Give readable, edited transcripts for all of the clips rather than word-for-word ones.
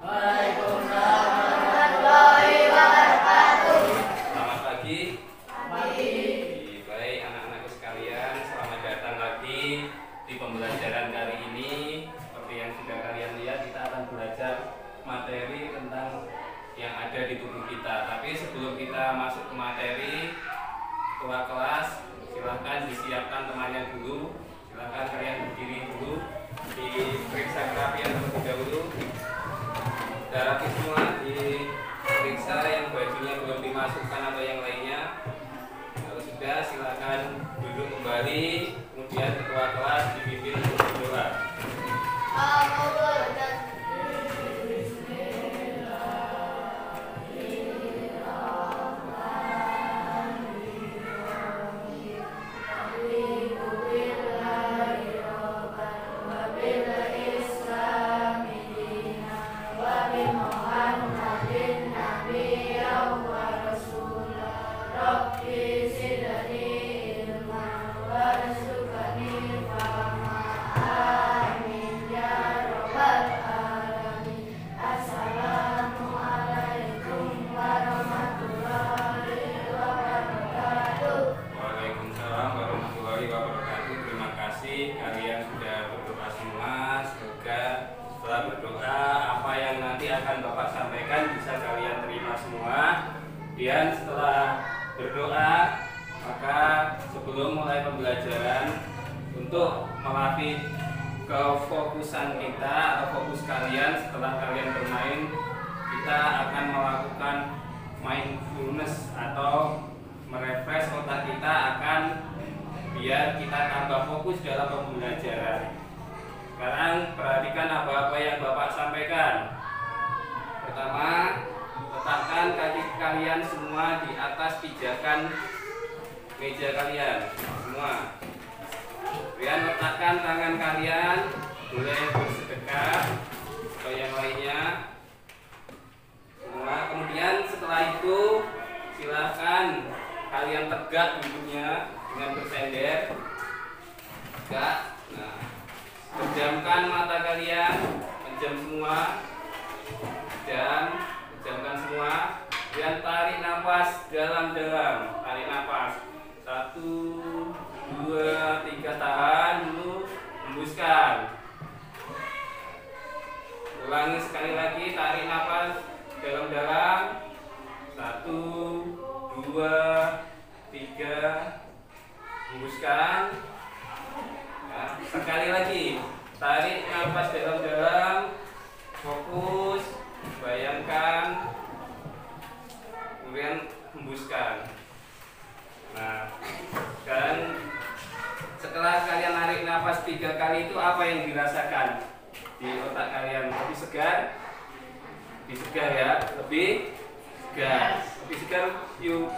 Waalaikumsalam warahmatullahi wabarakatuh. Selamat pagi. Pagi. Baik anak-anakku sekalian, selamat datang lagi di pembelajaran kali ini. Seperti yang sudah kalian lihat, kita akan belajar materi tentang yang ada di tubuh kita. Tapi sebelum kita masuk ke materi, ketua kelas silahkan disiapkan temannya dulu. Silahkan kalian berdiri dulu, diperiksa kerapian terlebih dahulu. Sudah rapi semua, diperiksa yang bajunya belum dimasukkan atau yang lainnya. Kalau sudah, silakan duduk kembali. Kemudian ketua kelas dipimpin untuk berdoa. Waalaikumsalam warahmatullahi wabarakatuh. Terima kasih kalian sudah berdoa semua. Semoga setelah berdoa apa yang nanti akan Bapak sampaikan bisa kalian terima semua. Dan setelah berdoa, maka sebelum mulai pembelajaran, untuk melatih kefokusan kita atau fokus kalian setelah kalian bermain, kita akan melakukan mindfulness atau merefresh otak kita akan biar kita tambah fokus dalam pembelajaran. Sekarang perhatikan apa-apa yang Bapak sampaikan. Pertama, letakkan kaki kalian semua di atas pijakan meja kalian semua. Kemudian letakkan tangan kalian, boleh bersedekap atau yang lainnya semua. Kemudian setelah itu silahkan kalian tegak duduknya dengan bersender. Tegak. Nah, pejamkan mata kalian, pejam semua. Pejamkan semua. Dan tarik nafas dalam-dalam. Tarik nafas. 1, 2, 3, tahan dulu, hembuskan. Ulangi sekali lagi, tarik nafas dalam-dalam. 1, 2, 3, hembuskan. Ya, sekali lagi, tarik nafas dalam-dalam, fokus, bayangkan, kemudian hembuskan. Nah, dan setelah kalian narik nafas 3 kali itu apa yang dirasakan di otak kalian? Lebih segar? Lebih segar ya? Lebih segar. Lebih segar yuk.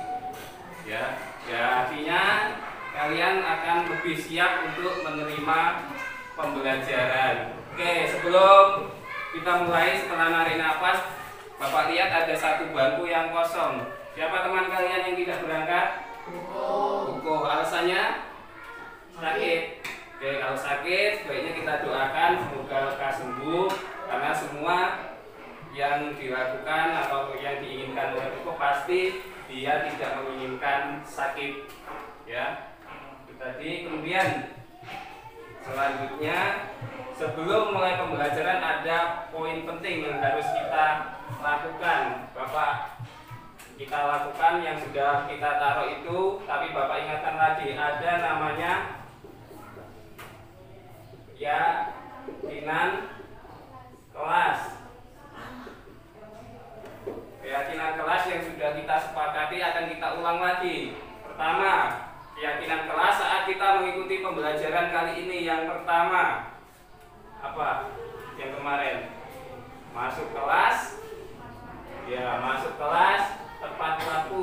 Ya, artinya kalian akan lebih siap untuk menerima pembelajaran. Oke, sebelum kita mulai, setelah narik nafas, Bapak lihat ada satu bangku yang kosong. Siapa teman kalian yang tidak berangkat? Buku. Alasannya sakit. Oke, kalau sakit sebaiknya kita doakan semoga lekas sembuh, karena semua yang dilakukan atau yang diinginkan oleh Buku pasti dia tidak menginginkan sakit. Ya, itu tadi. Kemudian selanjutnya, sebelum mulai pembelajaran ada poin penting yang harus kita lakukan. Bapak kita lakukan yang sudah kita taruh itu, tapi Bapak ingatkan lagi, ada namanya keyakinan kelas. Keyakinan kelas yang sudah kita sepakati akan kita ulang lagi. Pertama, keyakinan kelas saat kita mengikuti pembelajaran kali ini. Yang pertama, apa? Yang kemarin masuk kelas, ya masuk kelas tepat waktu.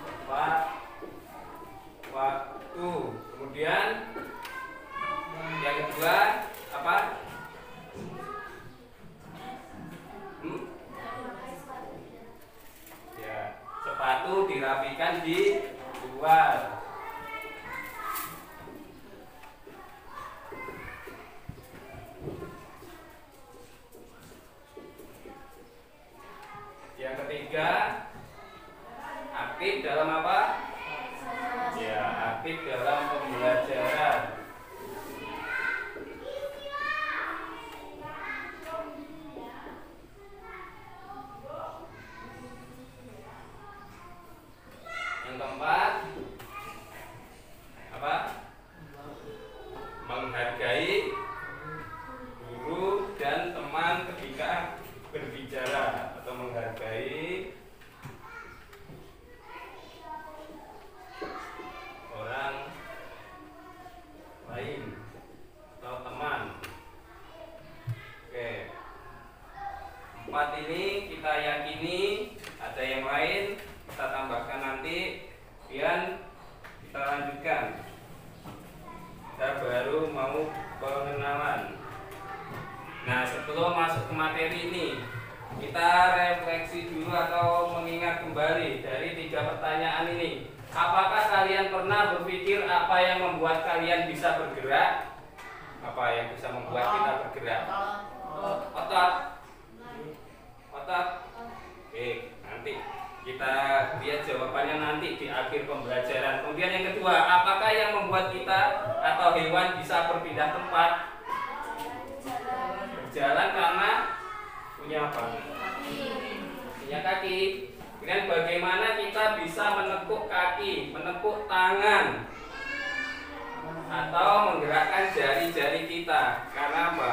Tepat waktu. Kemudian yang kedua apa? Ya, sepatu dirapikan di luar. 4 ini kita yakini ada yang lain, kita tambahkan nanti, kemudian kita lanjutkan. Kita baru mau pengenalan. Nah, sebelum masuk ke materi ini, kita refleksi dulu atau mengingat kembali dari 3 pertanyaan ini. Apakah kalian pernah berpikir apa yang membuat kalian bisa bergerak? Apa yang bisa membuat kita bergerak? Otot. Otot. Oke, nanti kita lihat jawabannya nanti di akhir pembelajaran. Kemudian yang kedua, apakah yang membuat kita atau hewan bisa berpindah tempat? Berjalan karena punya apa? Punya kaki. Kemudian bagaimana kita bisa menekuk kaki, menekuk tangan, atau menggerakkan jari-jari kita? Karena apa?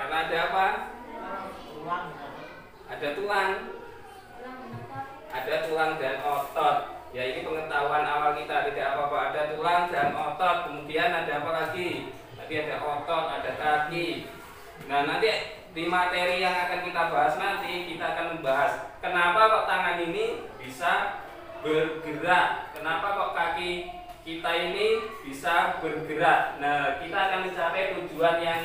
Karena ada apa? Ada tulang. Ada tulang dan otot. Ya, ini pengetahuan awal kita, tidak apa-apa. Ada tulang dan otot. Kemudian ada apa lagi? Tadi ada otot, ada kaki. Nah, nanti di materi yang akan kita bahas nanti, kita akan membahas kenapa kok tangan ini bisa bergerak, kenapa kok kaki kita ini bisa bergerak. Nah, kita akan mencapai tujuan yang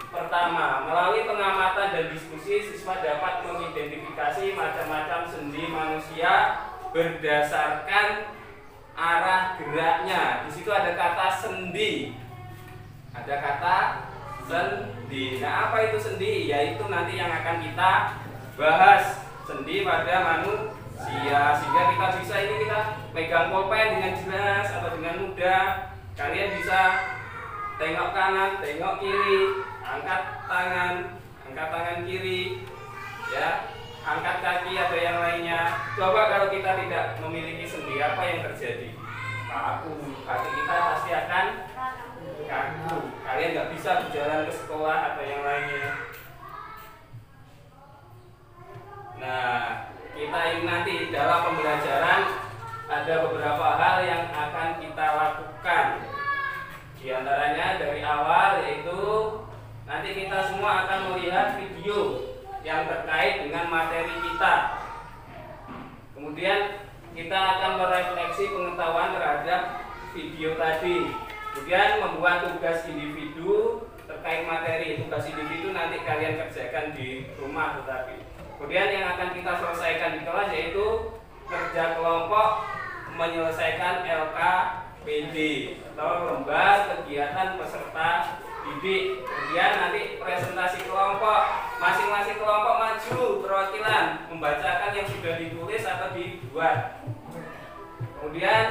pertama. Melalui pengamatan dan diskusi, siswa dapat mengidentifikasi macam-macam sendi manusia berdasarkan arah geraknya. Di situ ada kata sendi. Ada kata sendi. Nah, apa itu sendi? Yaitu nanti yang akan kita bahas, sendi pada manusia. Sehingga kita bisa kita pegang pulpen dengan jelas atau dengan mudah. Kalian bisa tengok kanan, tengok kiri, angkat tangan kiri, ya, angkat kaki atau yang lainnya. Coba kalau kita tidak memiliki sendi, apa yang terjadi? Kaku, kaki kita pasti akan kaku. Kalian nggak bisa berjalan ke sekolah atau yang lainnya. Nah, kita ini nanti dalam pembelajaran ada beberapa hal yang akan kita lakukan. Di antaranya dari awal yaitu nanti kita semua akan melihat video yang terkait dengan materi kita. Kemudian kita akan merefleksi pengetahuan terhadap video tadi. Kemudian membuat tugas individu terkait materi. Tugas individu nanti kalian kerjakan di rumah tetapi. Kemudian yang akan kita selesaikan di kelas yaitu kerja kelompok menyelesaikan LKPD atau lomba kegiatan peserta didik. Kemudian nanti presentasi kelompok, masing-masing kelompok maju perwakilan membacakan yang sudah ditulis atau dibuat. Kemudian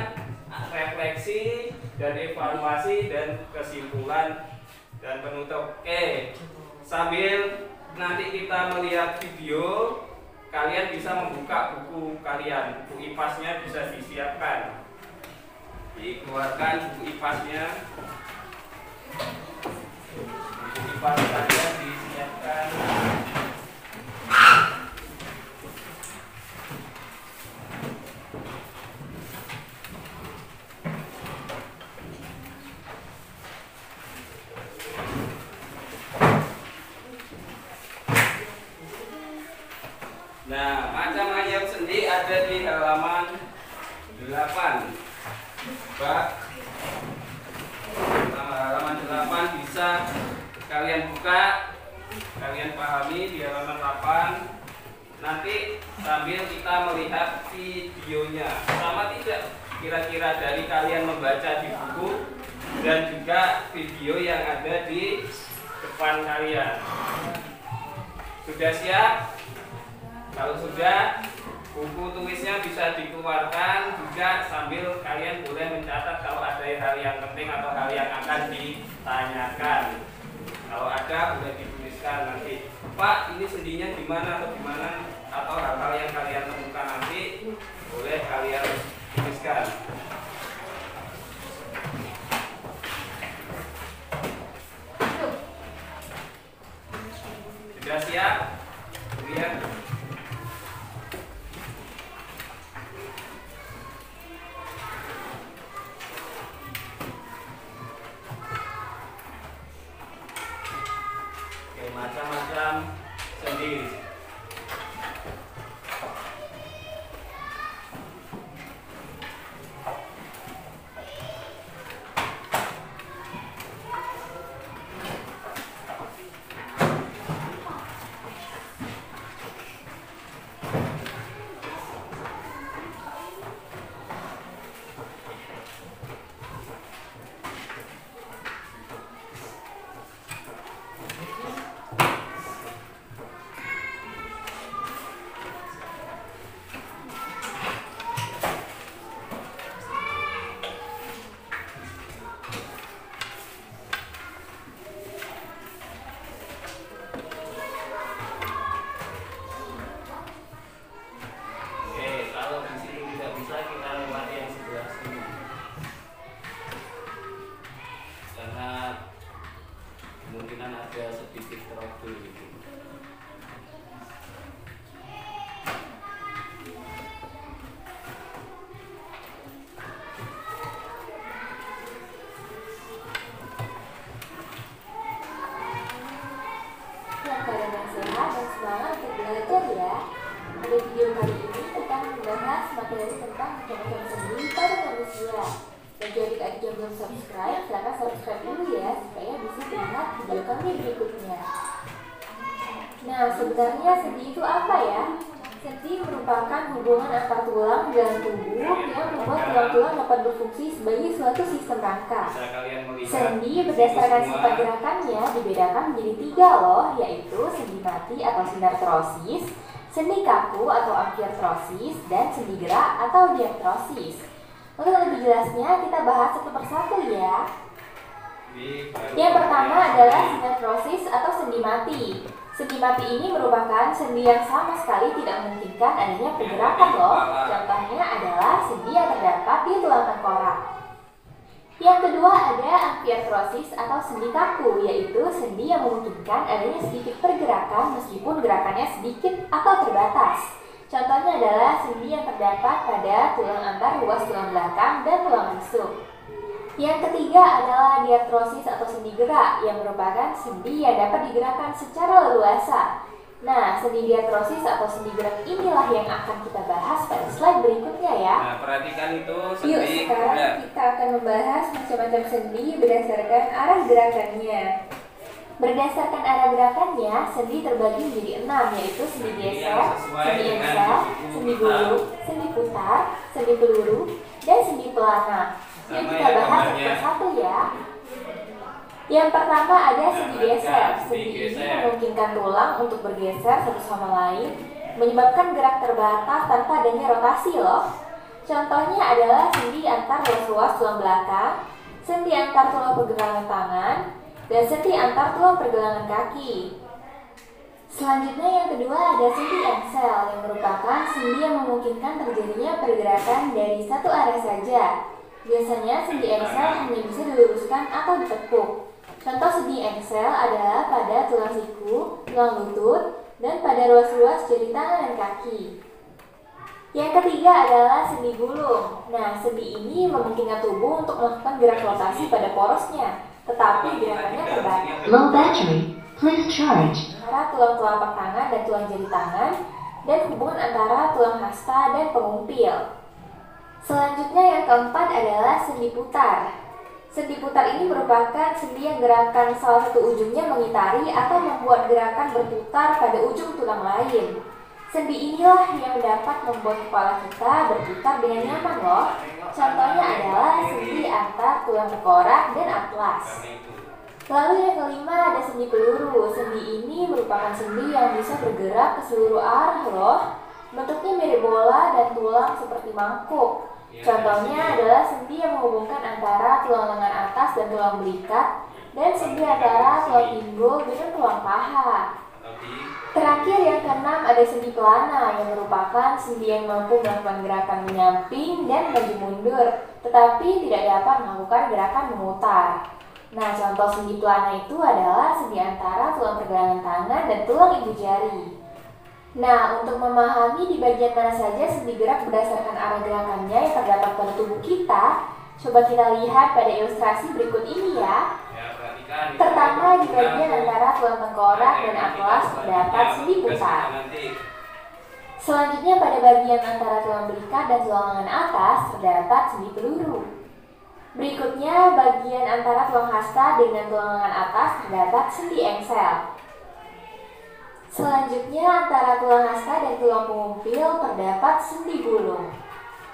refleksi dan evaluasi dan kesimpulan dan penutup. Oke, sambil nanti kita melihat video, kalian bisa membuka buku kalian, buku IPAS-nya bisa disiapkan. Dikeluarkan buku IPAS-nya. Buku IPAS kalian disiapkan. Nah, macam-macam sendi ada di halaman 8. Halaman 8 bisa kalian buka, kalian pahami di halaman 8. Nanti sambil kita melihat videonya. Sama tidak kira-kira dari kalian membaca di buku dan juga video yang ada di depan kalian. Sudah siap? Kalau sudah, buku tulisnya bisa dikeluarkan juga sambil kalian boleh mencatat kalau ada hal yang penting atau hal yang akan ditanyakan. Kalau ada boleh dituliskan nanti. Pak, ini sendinya di mana atau di mana atau hal-hal yang kalian temukan nanti boleh kalian tuliskan. Sudah siap? Lihat. Macam-macam kemungkinan ada sedikit trouble gitu. Kalian yang sehat dan semangat untuk belajar ya. Pada video kali ini kita akan membahas materi tentang macam-macam sendi pada manusia. Bagi adik-adik yang belum subscribe, silahkan subscribe dulu ya supaya bisa melihat video kami berikutnya. Nah, sebenarnya sendi itu apa ya? Sendi merupakan hubungan antar tulang dalam tubuh yang membuat tulang-tulang dapat berfungsi sebagai suatu sistem rangka. Bisa kalian melihat Sendi berdasarkan sifat gerakannya dibedakan menjadi 3 loh, yaitu sendi mati atau sinartrosis, sendi kaku atau amfiartrosis, dan sendi gerak atau diartrosis. Untuk lebih jelasnya kita bahas satu persatu ya. Yang pertama adalah sinartrosis atau sendi mati. Sendi mati ini merupakan sendi yang sama sekali tidak memungkinkan adanya pergerakan loh. Contohnya adalah sendi yang terdapat di tulang tengkorak. Yang kedua ada amfiartrosis atau sendi kaku, yaitu sendi yang memungkinkan adanya sedikit pergerakan meskipun gerakannya sedikit atau terbatas. Contohnya adalah sendi yang terdapat pada tulang antar ruas tulang belakang dan tulang rusuk. Yang ketiga adalah diartrosis atau sendi gerak, yang merupakan sendi yang dapat digerakkan secara leluasa. Nah, sendi diartrosis atau sendi gerak inilah yang akan kita bahas pada slide berikutnya ya. Nah, perhatikan itu sendi. Yuk, sekarang kita akan membahas macam-macam sendi berdasarkan arah gerakannya. Berdasarkan arah gerakannya, sendi terbagi menjadi 6, yaitu sendi geser, sendi engsel, sendi gulung, sendi putar, sendi peluru, dan sendi pelana. Yuk kita bahas satu persatu ya. Yang pertama ada sendi geser. Sendi ini memungkinkan tulang untuk bergeser satu sama lain, menyebabkan gerak terbatas tanpa adanya rotasi loh. Contohnya adalah sendi antar ruas-ruas tulang belakang, sendi antar tulang pergelangan tangan, dan sendi antar tulang pergelangan kaki. Selanjutnya yang kedua ada sendi engsel, yang merupakan sendi yang memungkinkan terjadinya pergerakan dari satu arah saja. Biasanya sendi engsel hanya bisa diluruskan atau ditekuk. Contoh sendi engsel adalah pada tulang siku, tulang lutut, dan pada ruas-ruas jari tangan dan kaki. Yang ketiga adalah sendi gulung. Nah, sendi ini memungkinkan tubuh untuk melakukan gerak rotasi pada porosnya, tetapi gerakannya terbatas. Low battery. Please charge. Antara tulang telapak tangan dan tulang jari tangan, dan hubungan antara tulang hasta dan pengumpil. Selanjutnya yang keempat adalah sendi putar. Sendi putar ini merupakan sendi yang gerakan salah satu ujungnya mengitari atau membuat gerakan berputar pada ujung tulang lain. Sendi inilah yang dapat membuat kepala kita berputar dengan nyaman loh. Contohnya adalah sendi antar tulang tengkorak dan atlas. Lalu yang kelima ada sendi peluru. Sendi ini merupakan sendi yang bisa bergerak ke seluruh arah loh. Bentuknya mirip bola dan tulang seperti mangkuk. Contohnya adalah sendi yang menghubungkan antara tulang lengan atas dan tulang belikat, dan sendi antara tulang pinggul dengan tulang paha. Terakhir yang keenam ada sendi pelana, yang merupakan sendi yang mampu melakukan gerakan menyamping dan maju mundur, tetapi tidak dapat melakukan gerakan memutar. Nah, contoh sendi pelana itu adalah sendi antara tulang pergelangan tangan dan tulang ibu jari. Nah, untuk memahami di bagian mana saja sendi gerak berdasarkan arah gerakannya yang terdapat pada tubuh kita, coba kita lihat pada ilustrasi berikut ini ya. Pertama, di bagian antara tulang tengkorak dan atlas terdapat sendi putar. Selanjutnya, pada bagian antara tulang belikat dan tulang lengan atas terdapat sendi peluru. Berikutnya, bagian antara tulang hasta dengan tulang lengan atas terdapat sendi engsel. Selanjutnya, antara tulang hasta dan tulang pengumpil terdapat sendi gulung.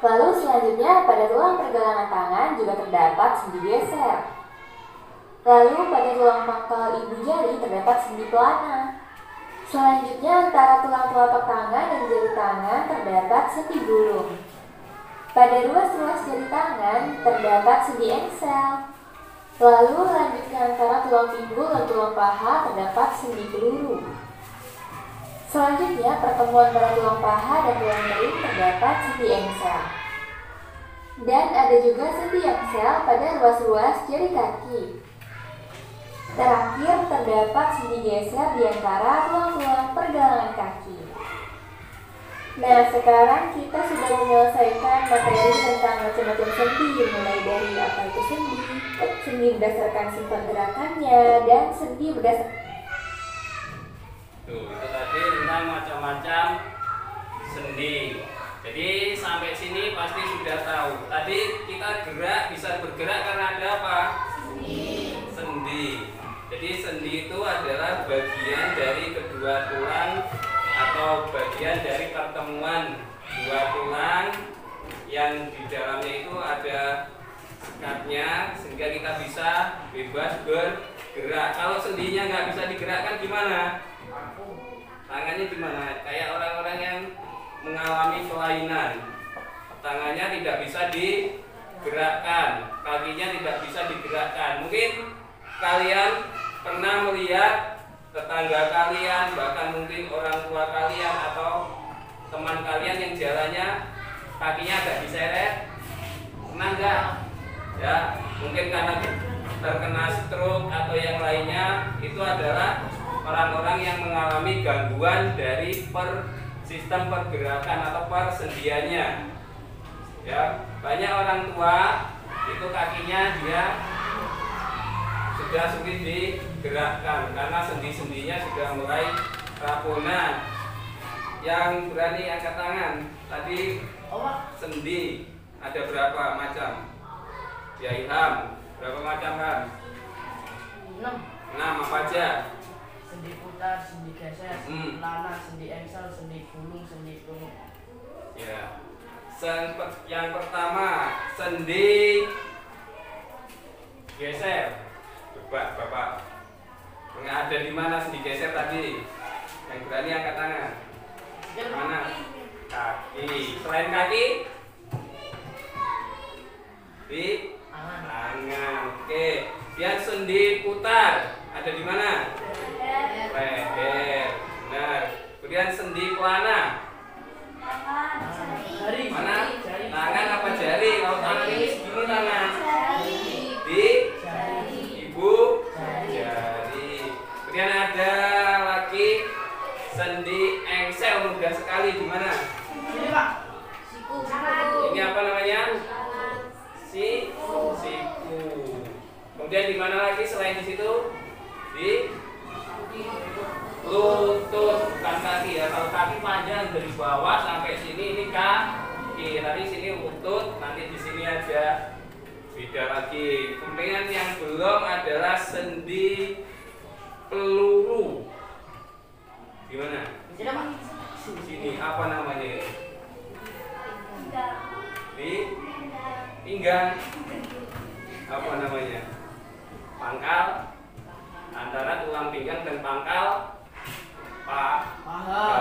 Lalu selanjutnya, pada tulang pergelangan tangan juga terdapat sendi geser. Lalu pada tulang pangkal ibu jari terdapat sendi pelana. Selanjutnya, antara tulang telapak tangan dan jari tangan terdapat sendi gulung. Pada ruas-ruas jari tangan terdapat sendi engsel. Lalu lanjutnya antara tulang pinggul dan tulang paha terdapat sendi peluru. Selanjutnya, pertemuan pada tulang paha dan tulang teling terdapat sendi engsel. Dan ada juga sendi engsel pada ruas-ruas jari kaki. Terakhir, terdapat sendi geser di antara tulang-tulang pergelangan kaki. Nah, sekarang kita sudah menyelesaikan materi tentang macam-macam sendi, mulai dari apa itu sendi berdasarkan sifat gerakannya, dan sendi berdasarkan. Tuh, itu tadi tentang macam-macam sendi. Jadi sampai sini pasti sudah tahu. Tadi kita bisa bergerak karena ada apa? Sendi. Jadi sendi itu adalah bagian dari kedua tulang atau bagian dari pertemuan dua tulang yang di dalamnya itu ada sekatnya sehingga kita bisa bebas bergerak. Kalau sendinya nggak bisa digerakkan gimana? Tangannya gimana? Kayak orang-orang yang mengalami kelainan, tangannya tidak bisa digerakkan, kakinya tidak bisa digerakkan. Mungkin kalian pernah melihat tetangga kalian, bahkan mungkin orang tua kalian atau teman kalian yang jalannya kakinya agak diseret, pernah nggak? Ya, mungkin karena terkena stroke atau yang lainnya. Itu adalah orang-orang yang mengalami gangguan dari sistem pergerakan atau persendiannya. Ya, banyak orang tua itu kakinya dia sudah sulit digerakkan karena sendi-sendinya sudah mulai rapunan. Yang berani angkat tangan. Tadi sendi ada berapa macam? Ya, Ilham, berapa macam kan? 6 apa aja? Sendi putar, sendi geser, sendi pelana, sendi engsel, sendi gulung, sendi peluk. Ya. Yang pertama, sendi geser. Coba Bapak, ada di mana sendi geser tadi? Yang berani angkat tangan. Mana? Kaki. Selain kaki? Di tangan. Oke. Yang sendi putar ada di mana? Leher. Benar. Kemudian sendi pelana. Mana? Tangan apa jari? Kalau tangan ini segini tangan. Di ibu jari. Kemudian ada lagi sendi engsel, mudah sekali. Di mana? Ini Pak. Ini apa namanya? Siku. Kemudian di mana lagi selain di situ? Di lutut, bukan kaki ya. Kalau kaki panjang dari bawah sampai sini, ini kaki. Tadi sini lutut, nanti di sini ada beda lagi. Kemudian yang belum adalah sendi peluru. Gimana? Sini apa namanya? Di pinggang. Apa namanya? Pangkal. Antara tulang pinggang dan pangkal paha.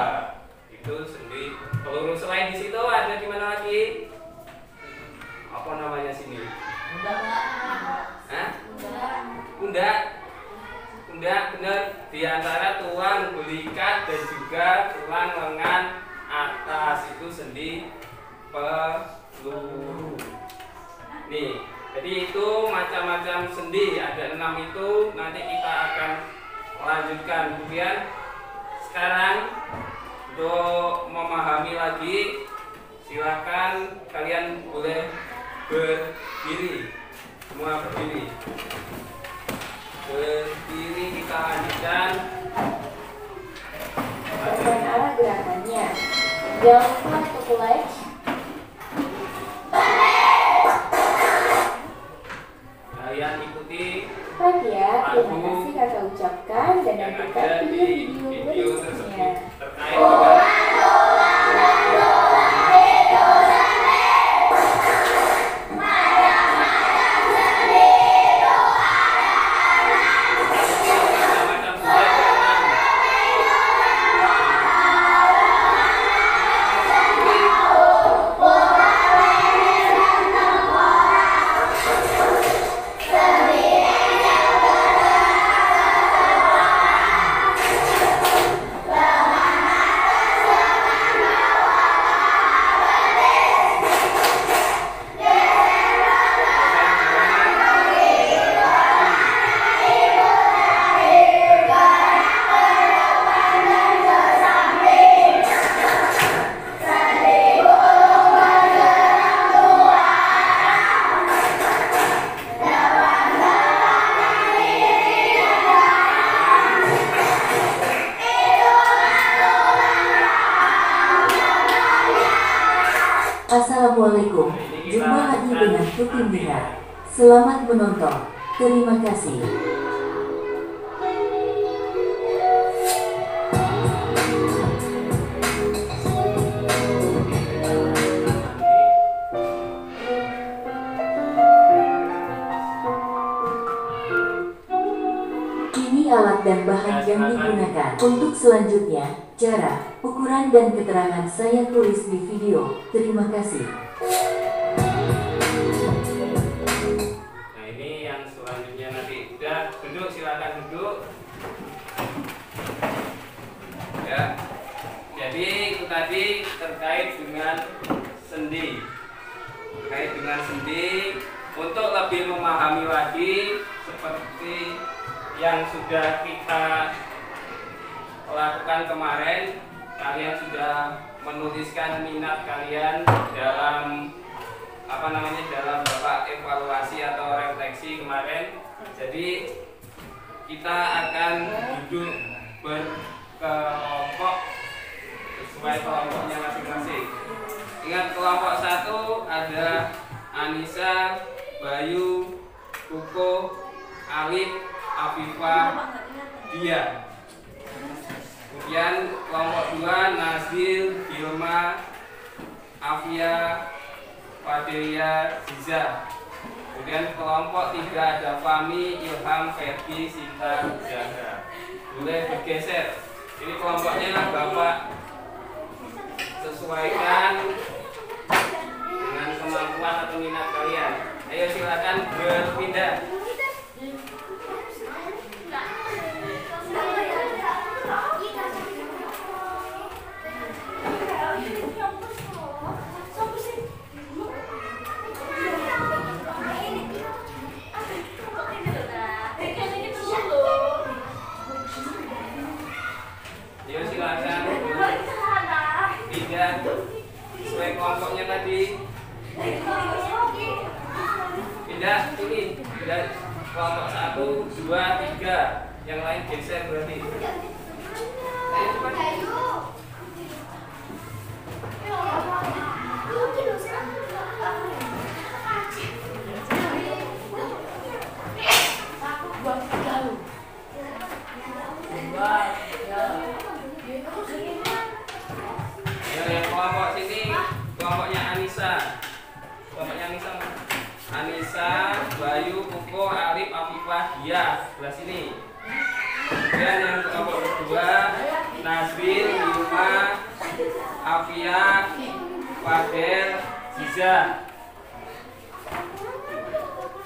Itu sendi peluru. Selain di situ ada di mana lagi? Apa namanya sini? Pundak. Pundak, benar. Di antara tulang belikat dan juga tulang lengan atas itu sendi peluru. Nih, jadi itu macam-macam sendi, ada 6 itu. Nanti kita akan lanjutkan. Kemudian sekarang untuk memahami lagi, silakan kalian boleh berdiri. Semua berdiri. Berdiri, kita lanjutkan. Berdasarkan arah gerakannya. Jangan lupa untuk like. Kalian ikuti Baik ya, terima kasih kakak ucapkan dan yang nantikan ada di video tersebut berikutnya. terkait dengan ikuti lihat. Selamat menonton. Terima kasih. Alat dan bahan yang digunakan. Untuk selanjutnya, cara, ukuran dan keterangan saya tulis di video. Terima kasih. Nah, ini yang selanjutnya nanti. Udah duduk, silakan duduk. Ya. Jadi itu tadi terkait dengan sendi. Terkait dengan sendi, untuk lebih memahami lagi seperti yang sudah kita lakukan kemarin, kalian sudah menuliskan minat kalian dalam dalam beberapa evaluasi atau refleksi kemarin. Jadi kita akan duduk berkelompok sesuai kelompoknya masing-masing. Ingat, kelompok 1 ada Anissa, Bayu, Kuko, Alif, Afifah, Dia. Kemudian kelompok 2 Nazil, Hilma, Afia, Fadelia, Ziza. Kemudian kelompok 3 ada Fami, Ilham, Ferdi, Sinta, Zahra. Boleh bergeser. Ini kelompoknya Bapak sesuaikan dengan kemampuan atau minat kalian. Ayo silakan berpindah. Ayo silakan pindah sesuai kelompoknya tadi. Pindah ini, pindah kelompok 1, 2, 3. Yang lain geser berarti. Ayo cepat. Yang kelompok sini, kelompoknya Anissa. Kelompoknya Anissa, Bayu, Kuko, Alif, Afifah, Dia. Sebelah sini. Kemudian yang kelompok kedua Nazbil, Hilma, Afia, Fadel, Ziza.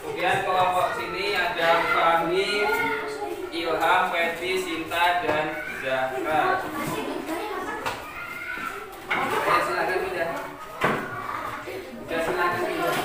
Kemudian kelompok sini ada Fahmi, Ilham, Ferdi, Sinta, dan Zahra. Ayo silakan pindah. Sudah silakan pindah.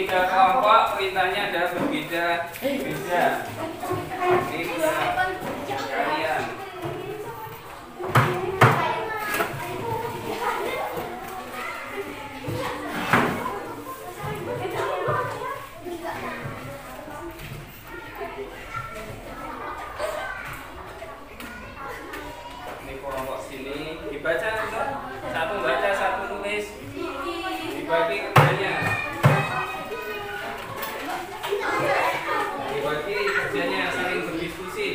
tiga kelompok perintahnya ada berbeda. Beda. Ini kalian. Ini kelompok sini dibaca enggak? Satu baca, satu tulis. Dibagi kerjanya. Dibagi kerjanya saling berdiskusi.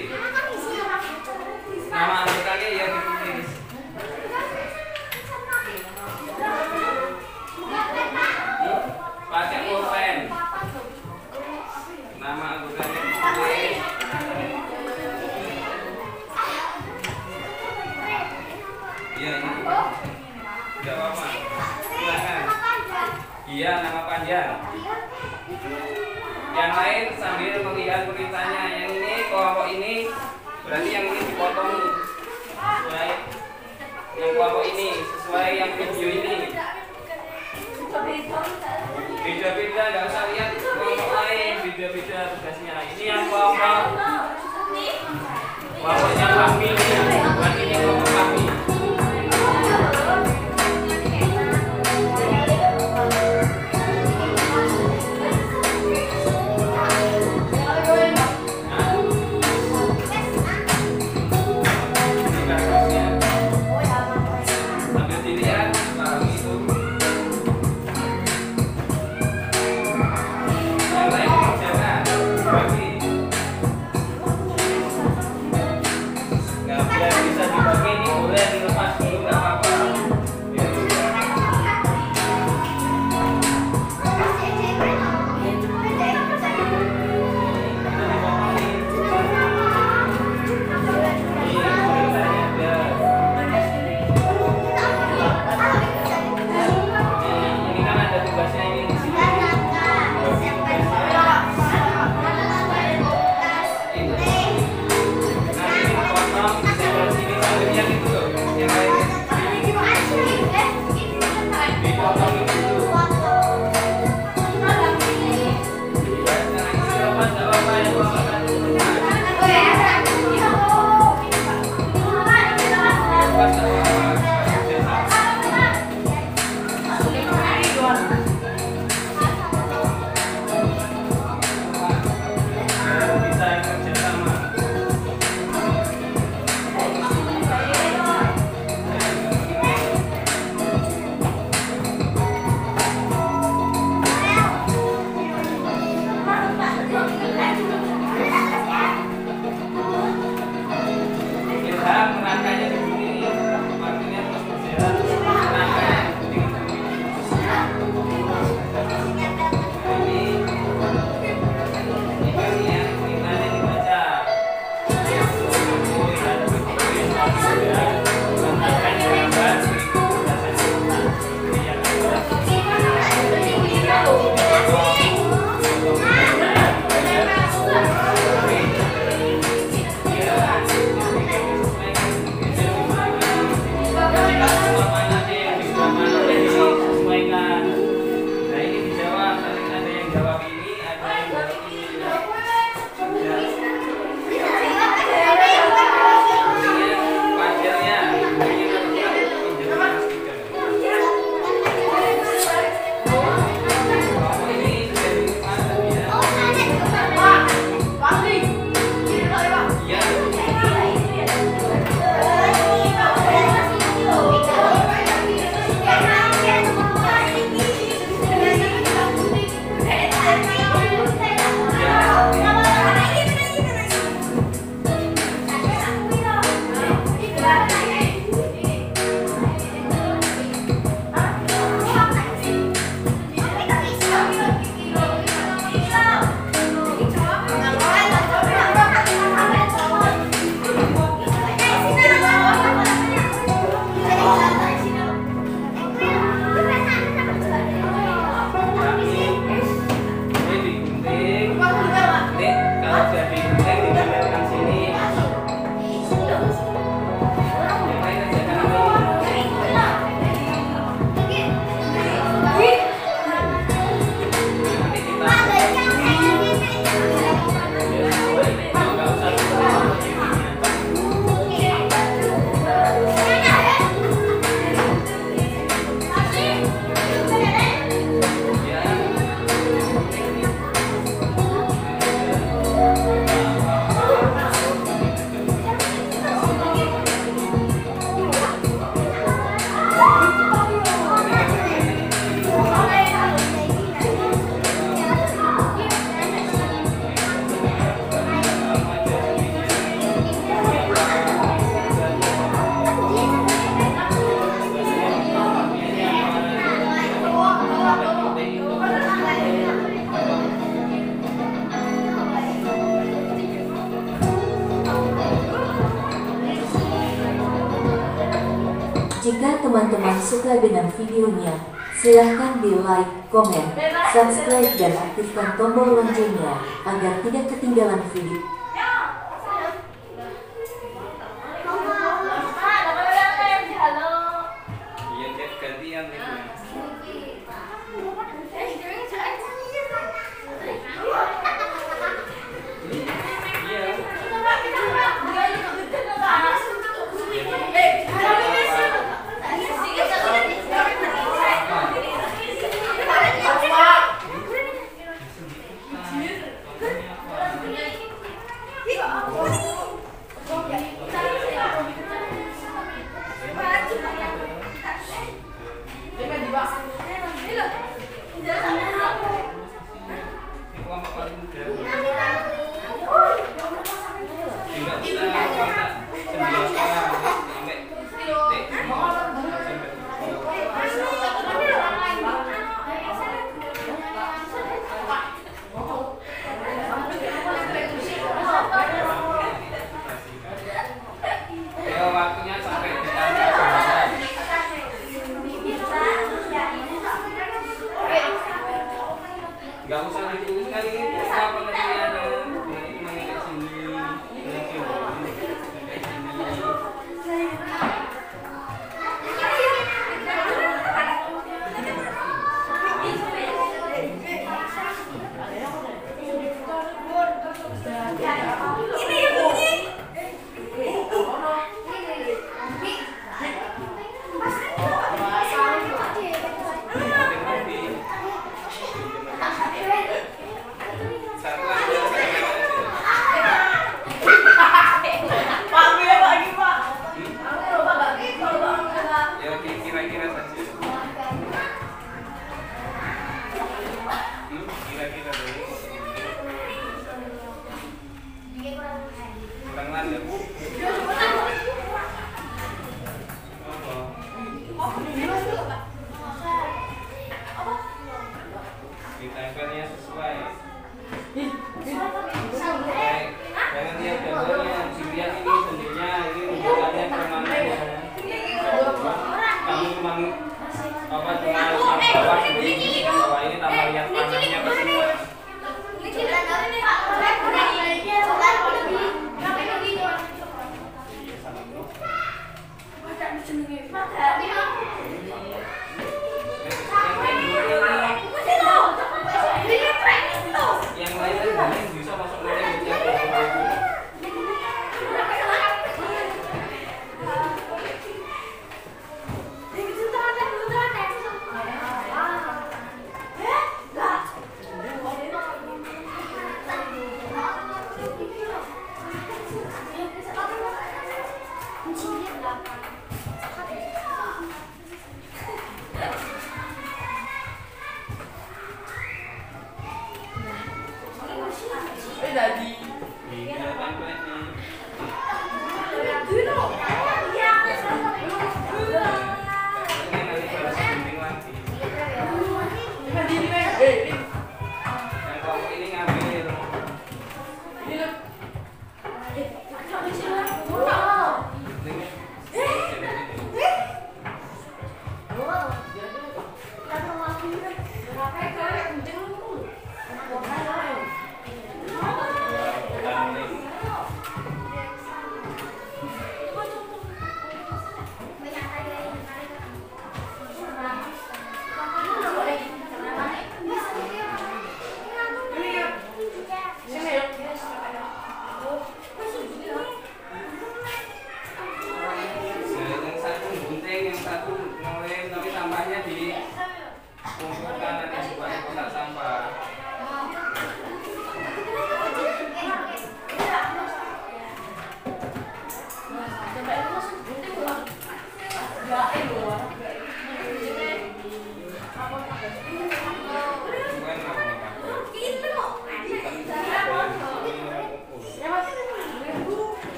Nama anggotanya yang ditulis. Pakai pulpen. Nama anggotanya ditulis. Iya ini. Tidak apa-apa. Silakan. Iya nama panjang. Yang lain sambil melihat perintahnya. Yang ini kelompok ini berarti yang ini dipotong sesuai yang kelompok ini sesuai yang video ini. Beda-beda, nggak usah lihat kelompok lain, beda-beda tugasnya. Ini yang kelompoknya kami ini, bukan ini kelompok kami. Sambil dilihat, paham itu. Yang lain dikerjakan, dibagi. Nggak biar bisa dibagi ini boleh dilepas dulu nggak apa-apa. Ini kan ada tugasnya ini di sini. Bagi tugasnya. Itu. Nanti dipotong, sebelah sini sambil yang itu loh, yang lain. Dipotong itu dulu. Dibaca, isi lepas nggak apa-apa ya, Pak. Lepas nggak apa-apa. Bisa kerja sama. Ilham rangkanya di sini, waktunya terus berjalan. Rangkanya di sini. Ini bagian perintahnya dibaca. Rangkanya gambar, Terima kasih. Jika teman-teman suka dengan videonya, silahkan di like, komen, subscribe, dan aktifkan tombol loncengnya agar tidak ketinggalan video. Iya, Dek, gantian nih. Waktunya sampai nggak usah ditulis kali ini apa pengertiannya kayak sini kira-kira saja. Kira-kira dulu. Kurang lanjut. Ditempelnya sesuai. Jangan lihat gambarnya, dilihat ini sendirinya, ini rujukannya kemananya. Kamu cuma apa cuma bawah sendiri, bawah ini tambah lihat panahnya ke semua. Yang lain bisa masuk meja.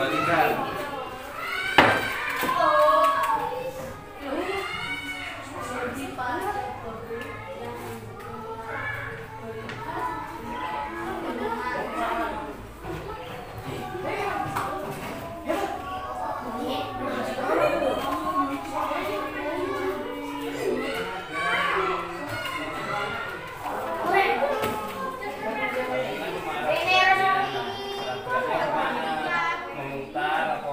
kembalikan. Memutar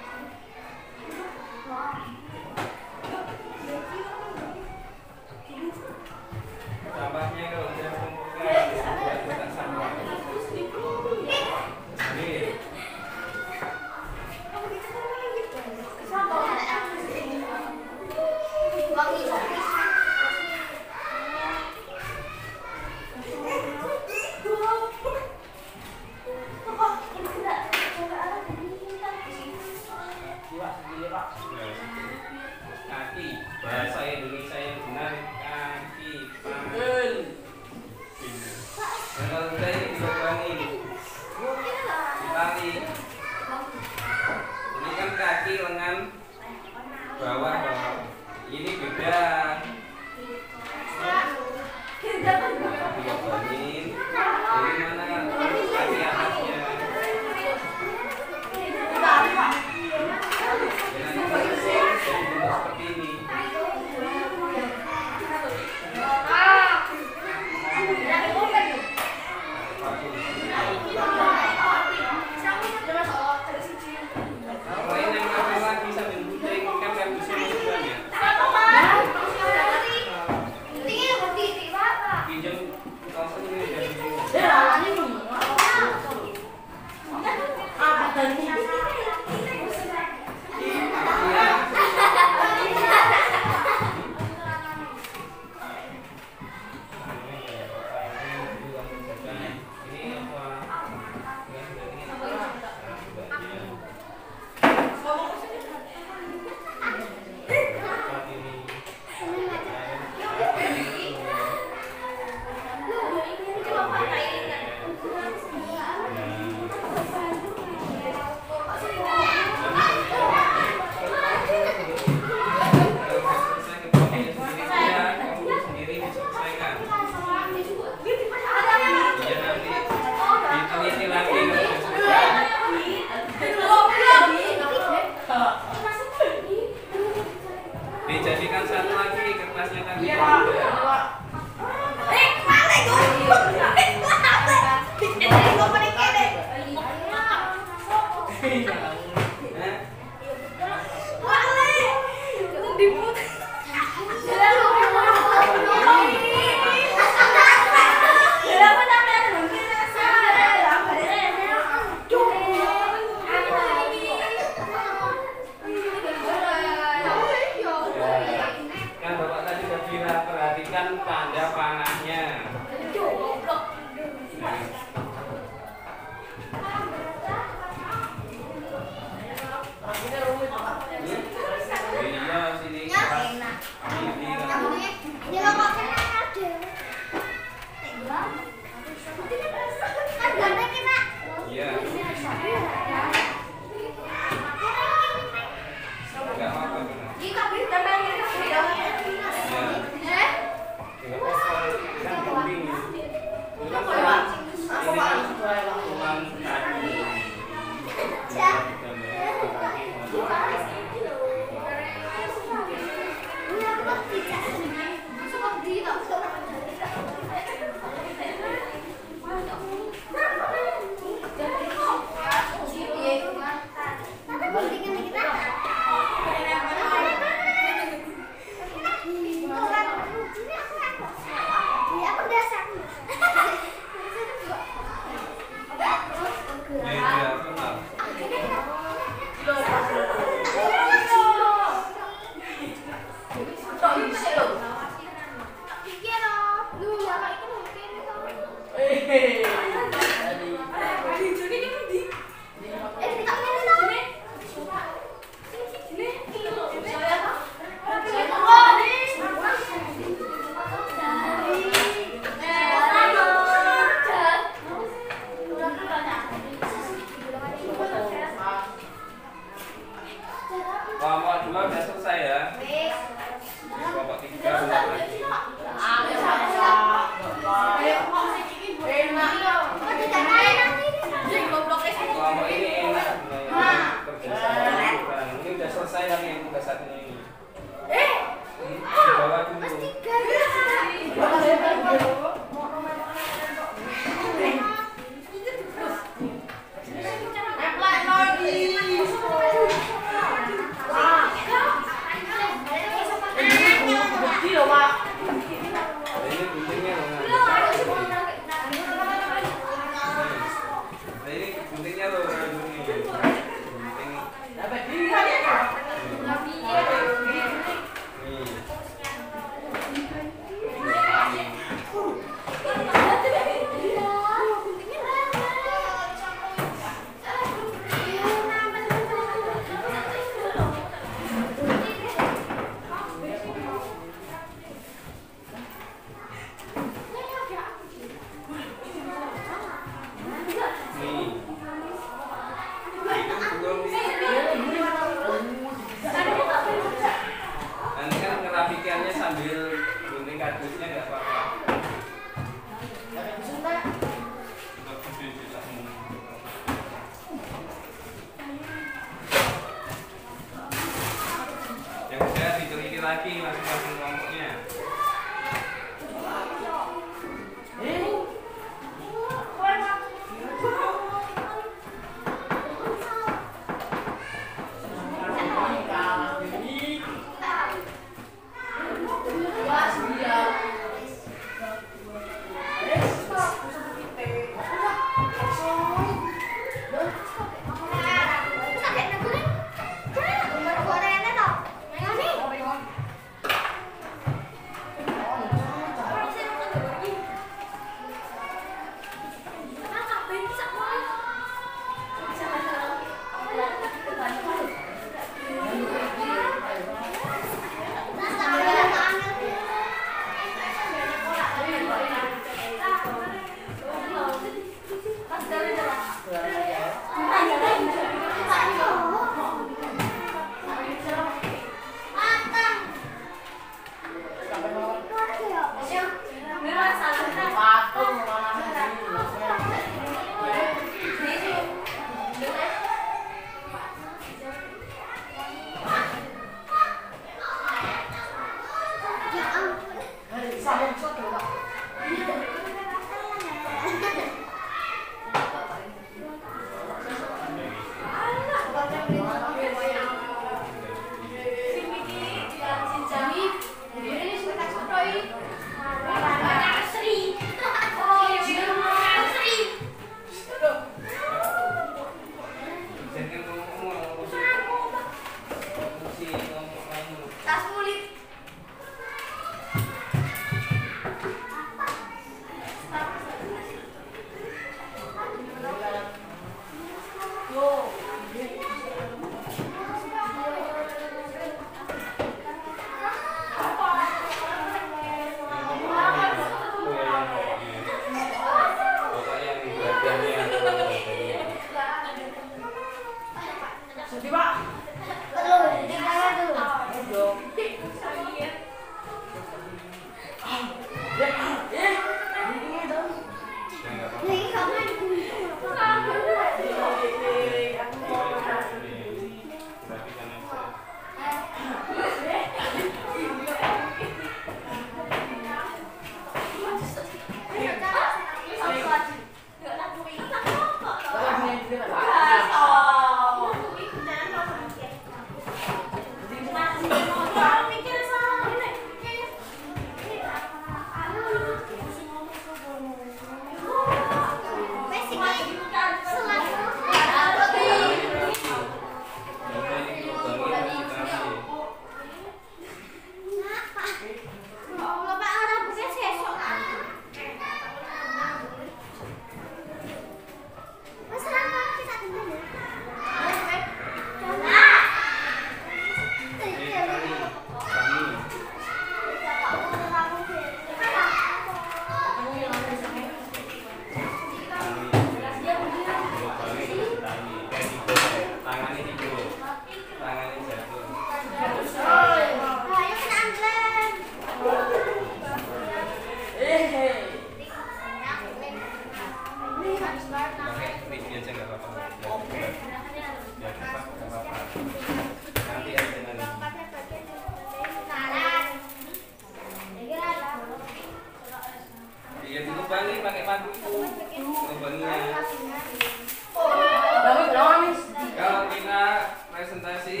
Kalau kita presentasi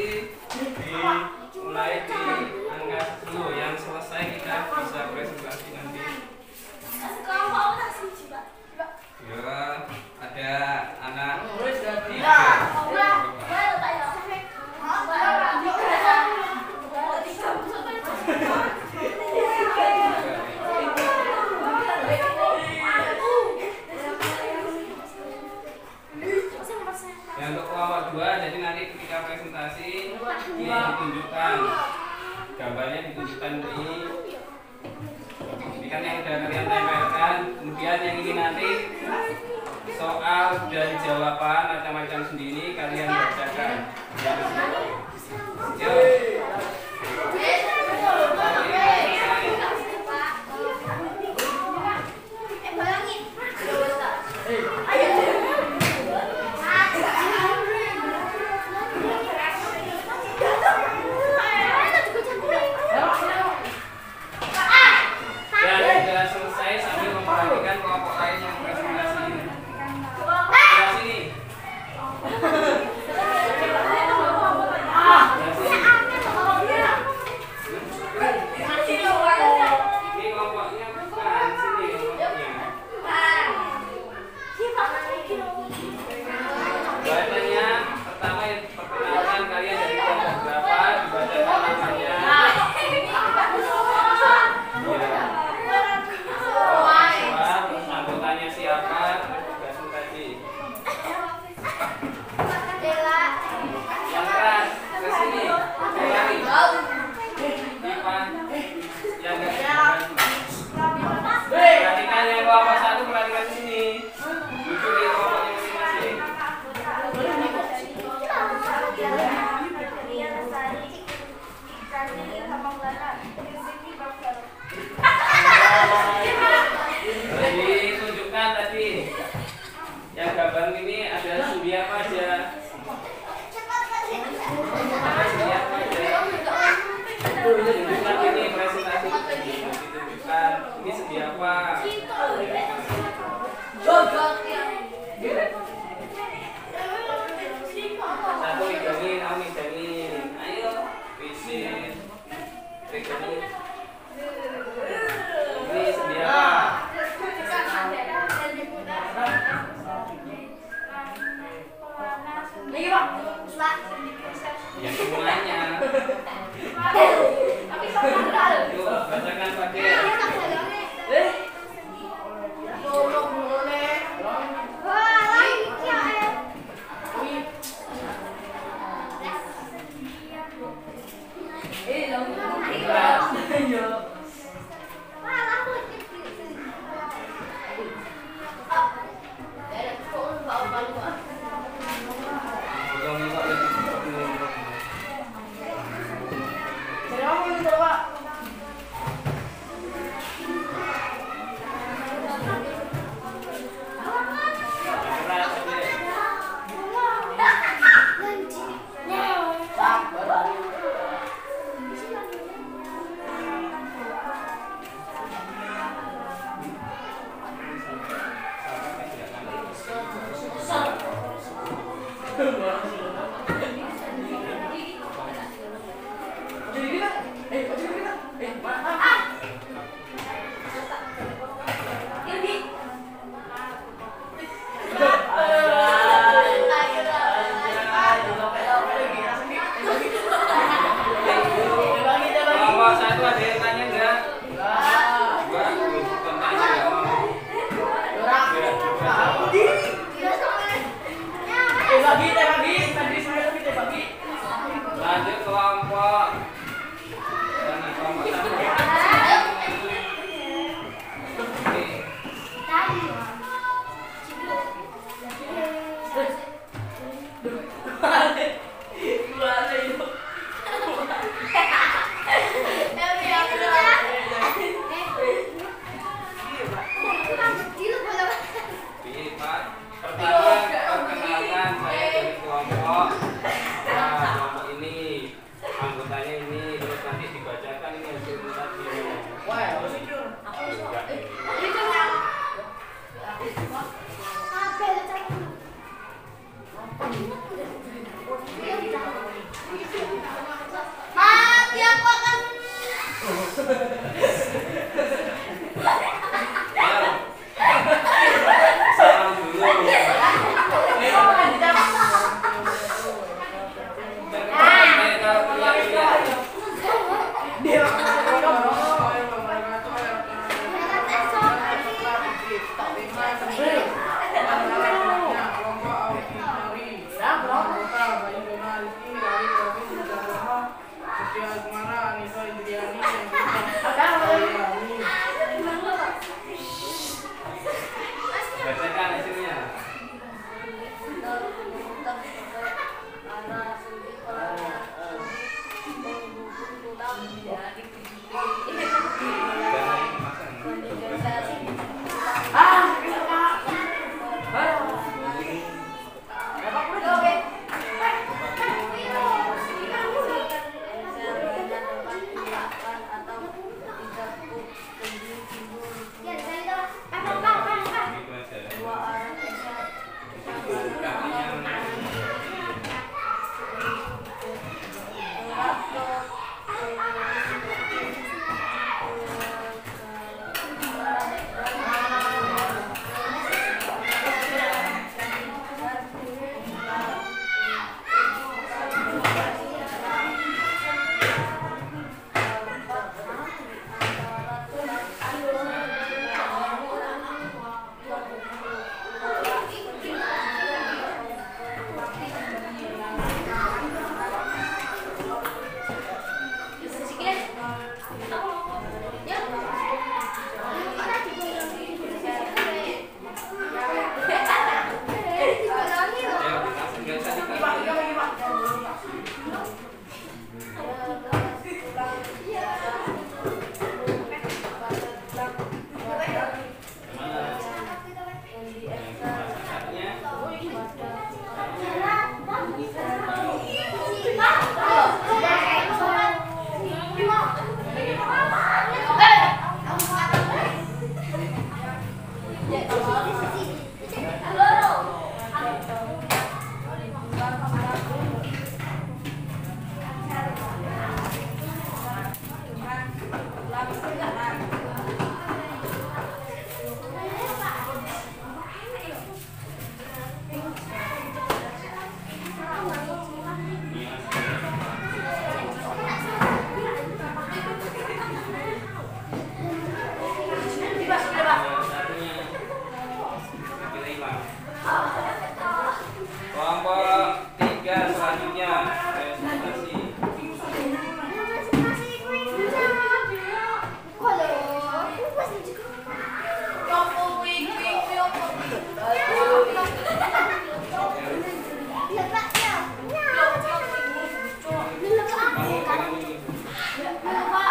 dimulai di angka 10, yang selesai kita bisa presentasi nanti. Ya, ada anak tiga. Yang untuk kelompok 2, jadi nanti ketika presentasi ini ditunjukkan gambarnya, ditunjukkan ini kan yang udah kalian tempelkan. Kemudian yang ini nanti soal dan jawaban macam-macam sendiri kalian bacakan. Yuk. Kelompok satu ada yang tanya enggak? Enggak, bukan tanya enggak mau. Lanjut kelompok mana kelompok satu. Perkenalkan saya dari kelompok. Nah, kelompok ini anggotanya ini, terus nanti dibacakan ini hasilnya tadi. Salam dulu. Bacakan hasilnya. Kelompok 3 selanjutnya presentasi. Pak,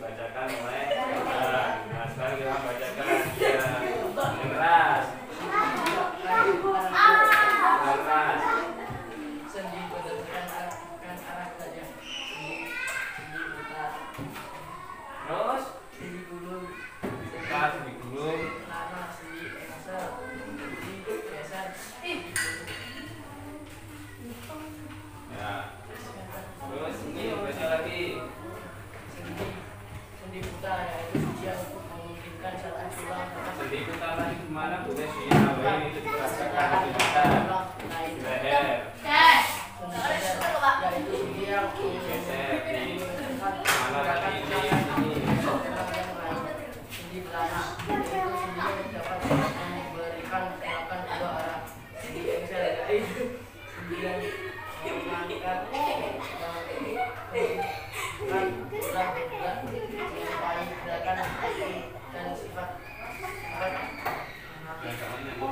dibacakan oleh Intan. Nah sekarang kita bacakan yang keras. Keras. Sendi berdasarkan arah saja. Sendi putar. Terus Sendi gulung. kita digulung. Lana, sendi engsel. Sendi geser. Ya. Terus ini baca lagi. Sendi putar, yaitu dia untuk memungkinkan satu tulang. Sendi putar tadi gimana? Boleh sih. Nah, ini dirasakan di kita. Leher. Yaitu sendi yang Geser di mana tadi ini? sendi belana, yaitu sendi yang dapat memberikan gerakan dua arah. Sendi engsel, yaitu sendi yang melanjutkan gerakan dan sifat.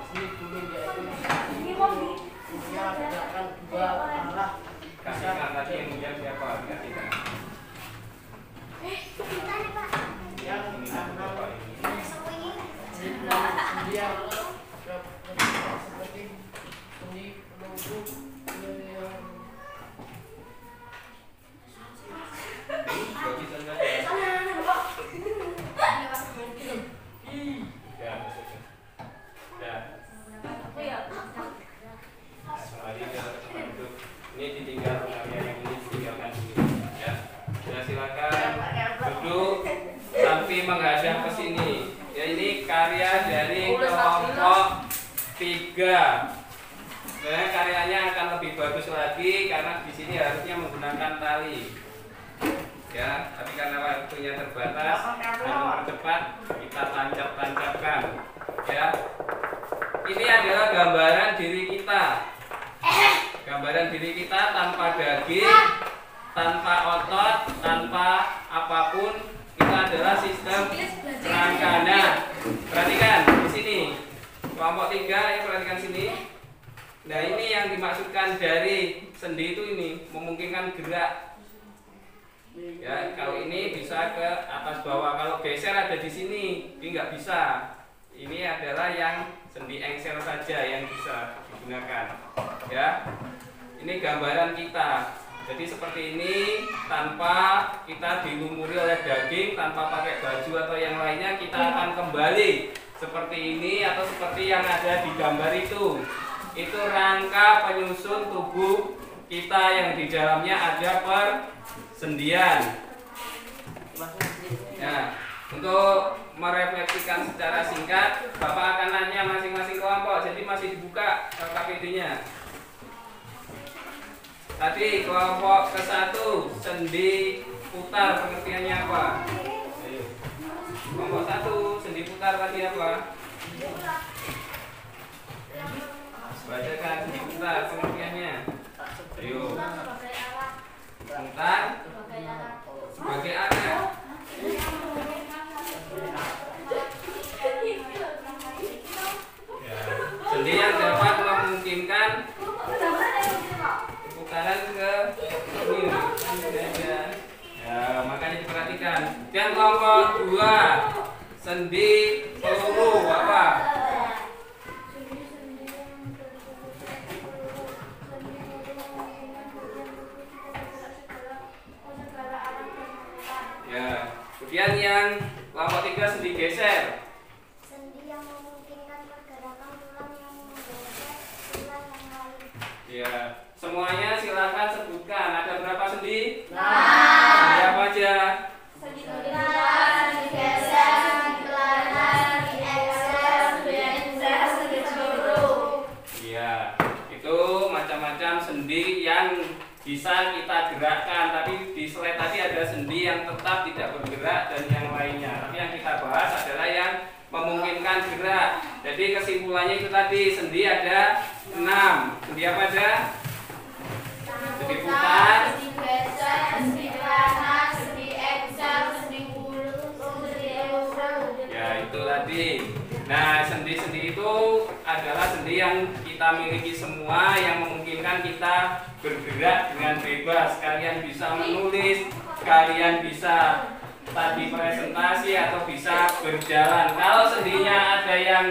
Sendi gulung, yaitu punya gerakan dua arah. Kasihkan tadi yang menjawab siapa? Kasihkan. Yang Ini siapa ini? sendi yang seperti sendi pelupuk Bagi saja. Ya, maksudnya. Ya. Kembali ke tempat duduk. Ini ditinggal karya yang ini ditinggalkan dulu. Ya. Ya silakan duduk sampai menghadap ke sini. Ya ini karya dari kelompok 3. Sebenarnya karyanya akan lebih bagus lagi karena di sini harusnya menggunakan tali. Ya, tapi karena waktunya terbatas dan mempercepat kita tancap-tancapkan. Ya. Ini adalah gambaran diri kita. Gambaran diri kita tanpa daging, tanpa otot, tanpa apapun. Itu adalah sistem rangkana. Perhatikan di sini. Kelompok 3, ya perhatikan sini. Nah, ini yang dimaksudkan dari sendi itu ini memungkinkan gerak. Ya, kalau ini bisa ke atas bawah. Kalau geser ada di sini, ini nggak bisa. Ini adalah yang sendi engsel saja yang bisa digunakan. Ya, ini gambaran kita. Jadi seperti ini tanpa kita dilumuri oleh daging, tanpa pakai baju atau yang lainnya, kita akan kembali seperti ini atau seperti yang ada di gambar itu. Itu rangka penyusun tubuh kita yang di dalamnya ada persendian. Ya, untuk merefleksikan secara singkat, Bapak akan nanya masing-masing kelompok. Jadi masih dibuka KPD-nya. Tadi kelompok ke-1 sendi putar pengertiannya apa? Ayo. Kelompok 1 sendi putar tadi apa? Bacakan sendi putar pengertiannya. Ayo. Putar sebagai alat. Ya. Sendi yang dapat memungkinkan putaran ke ini. Ya, makanya diperhatikan. Dan kelompok 2 sendi peluru apa? Ya, kemudian yang kelompok 3 sendi geser. Sendi yang memungkinkan pergerakan tulang yang menggeser tulang yang lain. Ya, semuanya silakan sebutkan. Ada berapa sendi? Nah. Sendi apa aja? Sendi putar, sendi geser, sendi pelana, sendi engsel, sendi engsel, sendi peluru. Ya, itu macam-macam sendi yang bisa kita gerakkan. Tapi di slide tadi ada sendi yang tetap tidak bergerak dan yang lainnya. Tapi yang kita bahas adalah yang memungkinkan gerak. Jadi kesimpulannya itu tadi sendi ada 6. Sendi apa aja? Sendi putar, sendi geser, sendi pelana, sendi engsel, sendi gulung, sendi peluru. ya itu tadi. Nah, sendi-sendi itu adalah sendi yang kita miliki semua yang memungkinkan kita bergerak dengan bebas. Kalian bisa menulis, kalian bisa tadi presentasi atau bisa berjalan. Kalau sendinya ada yang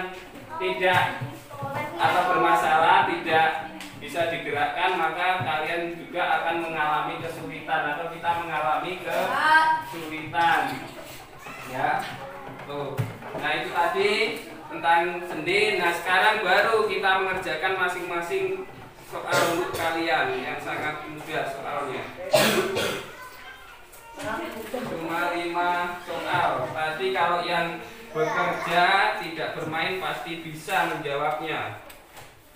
tidak atau bermasalah, tidak bisa digerakkan, maka kalian juga akan mengalami kesulitan atau kita mengalami kesulitan. Ya, tuh. Nah itu tadi tentang sendi. Nah sekarang baru kita mengerjakan masing-masing soal untuk kalian yang sangat mudah soalnya. Cuma 5 soal. Tadi kalau yang bekerja tidak bermain pasti bisa menjawabnya.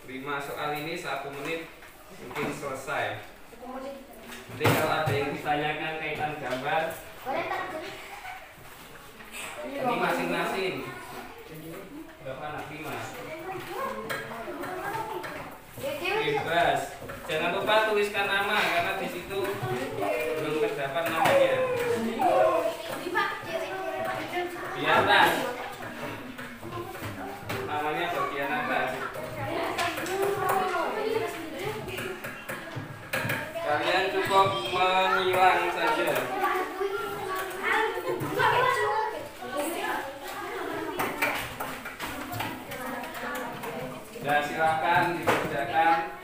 5 soal ini 1 menit mungkin selesai. Nanti kalau ada yang ditanyakan kaitan gambar, ini masing-masing berapa anak? 5. Bebas. Jangan lupa tuliskan nama karena di situ belum terdapat namanya. Di atas. Namanya bagian atas. Kalian cukup mengilang saja. Dan silakan dikerjakan.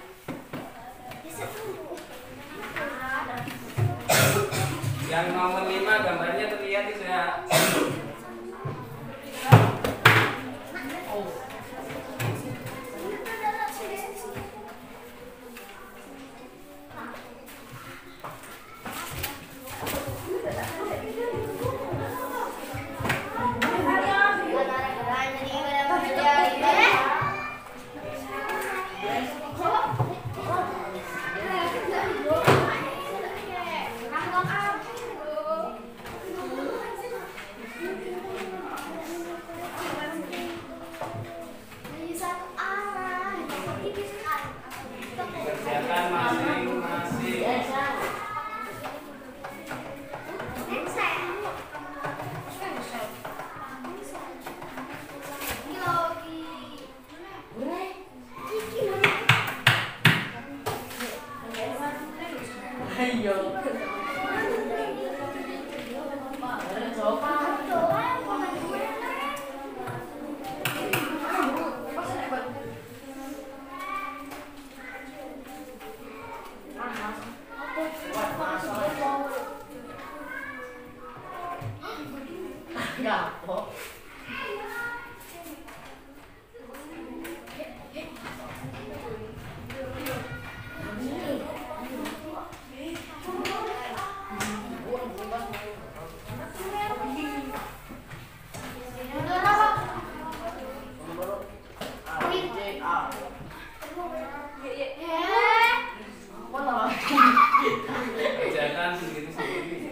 Yang nomor 5 gambarnya terlihat tidak? Kerjakan masing-masing. Kerjakan sendiri-sendiri.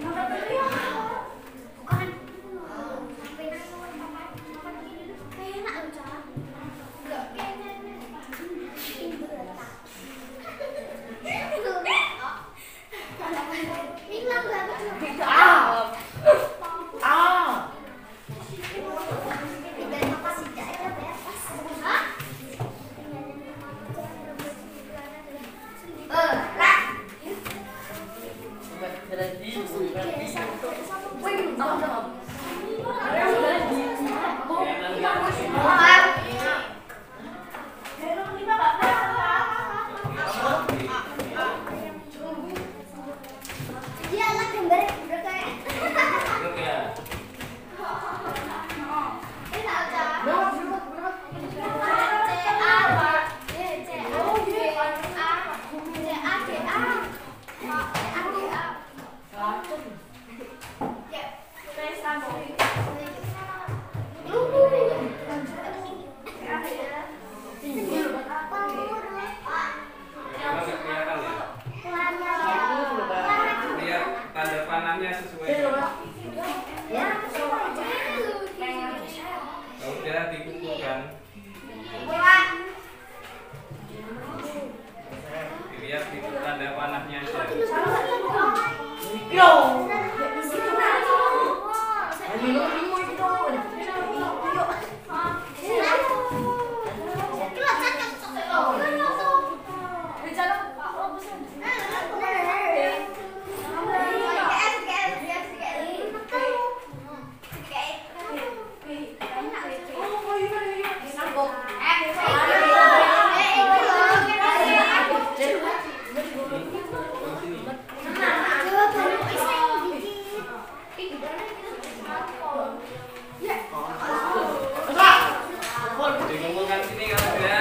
Dikumpulkan sini kalau ada.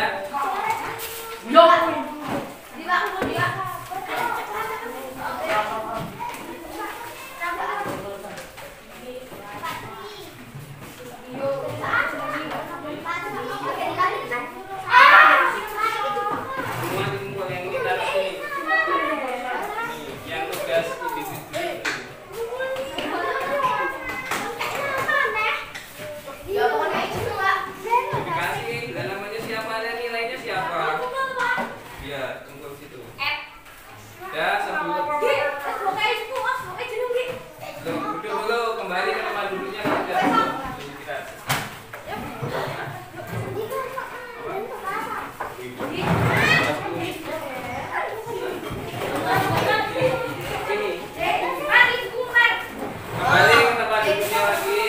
Semua dikumpul yang ini taruh sini. Yang tugas individu. Dikasih, dan namanya siapa dan nilainya siapa? Ya, kumpul situ. Ya, sebelum duduk dulu, kembali ke tempat duduknya kita. Kembali ke tempat duduknya lagi.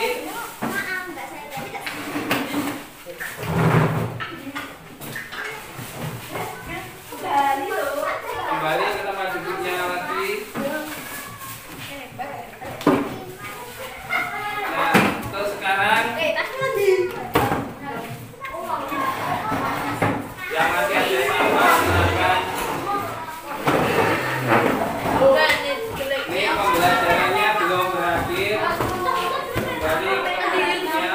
Kembali ke tempat duduknya lagi. Nah, terus sekarang yang masih ada sama silakan. Ini pembelajarannya belum berakhir. Kembali ke tempat duduknya.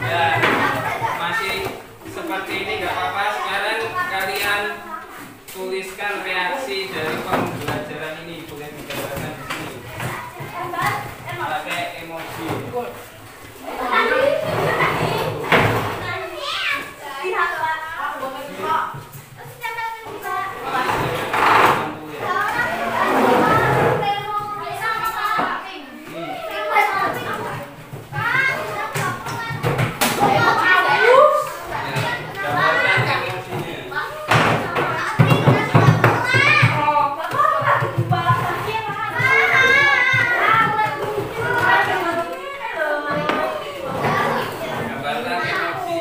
Ya, masih seperti ini nggak apa-apa. Sekarang kalian tuliskan reaksi dari pembelajaran ini, boleh digambarkan di sini. Pakai emoji. Gambarkan emosinya. Gambarkan emosi.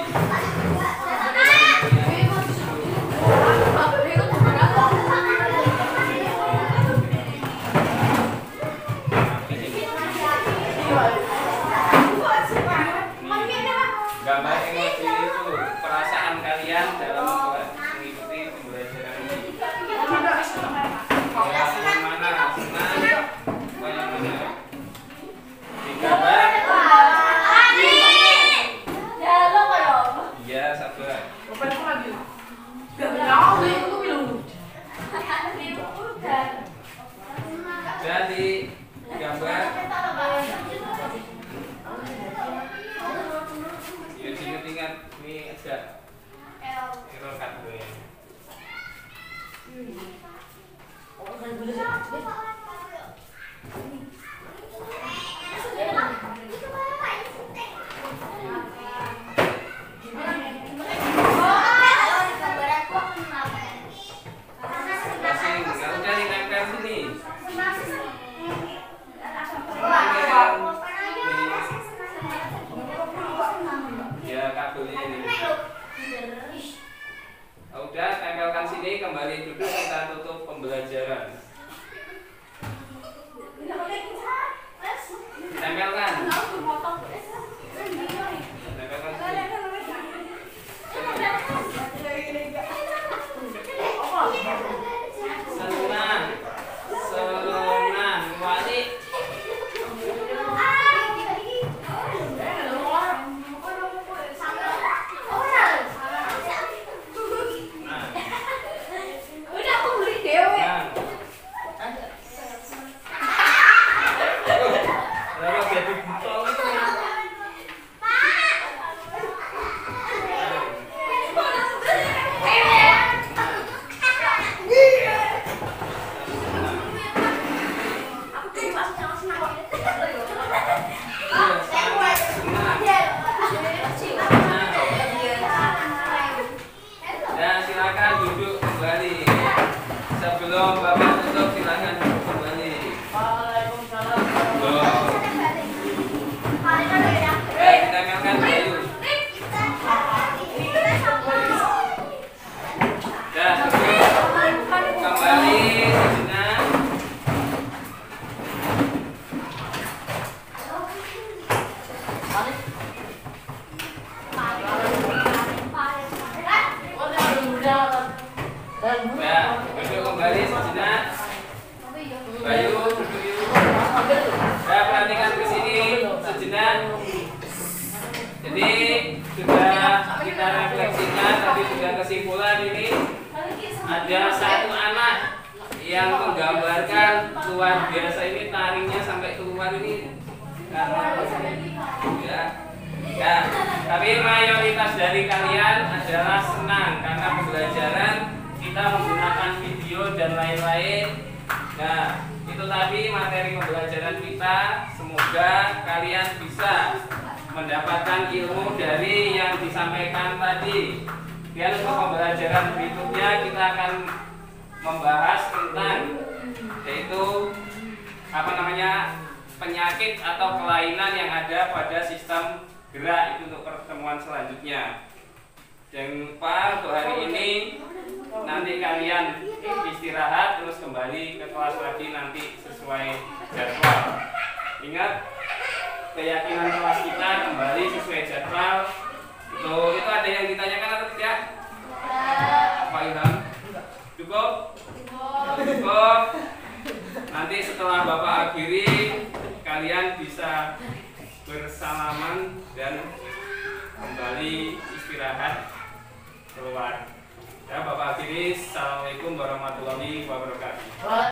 Gambar emosi itu perasaan kalian dalam mengikuti pembelajaran ini. Yang mana? Senang? Apa yang mana? Digambar? Iya, sabar. Jadi gambar. Ingat ini ada error kan gue. Kalau udah ditempel sini. Ya kabelnya ini. Udah tempelkan sini, kembali duduk, kita tutup pembelajaran. Bayu, duduk yuk. Ya, perhatikan ke sini sejenak. Jadi sudah kita refleksikan, tadi sudah kesimpulan ini ada satu anak yang menggambarkan luar biasa ini taringnya sampai keluar ini karena ya. Ya, tapi mayoritas dari kalian adalah senang karena pembelajaran kita menggunakan video dan lain-lain. Nah, itu tadi materi pembelajaran kita. Semoga kalian bisa mendapatkan ilmu dari yang disampaikan tadi. Dan untuk pembelajaran berikutnya kita akan membahas tentang yaitu penyakit atau kelainan yang ada pada sistem gerak. Itu untuk pertemuan selanjutnya. Jangan lupa untuk hari ini nanti kalian istirahat terus kembali ke kelas lagi nanti sesuai jadwal. Ingat, keyakinan kelas kita kembali sesuai jadwal. Itu ada yang ditanyakan atau tidak? Pak Ilham? Cukup? Cukup. Nanti setelah Bapak akhiri kalian bisa bersalaman dan kembali istirahat keluar. Ya, Bapak akhiri. Assalamualaikum warahmatullahi wabarakatuh.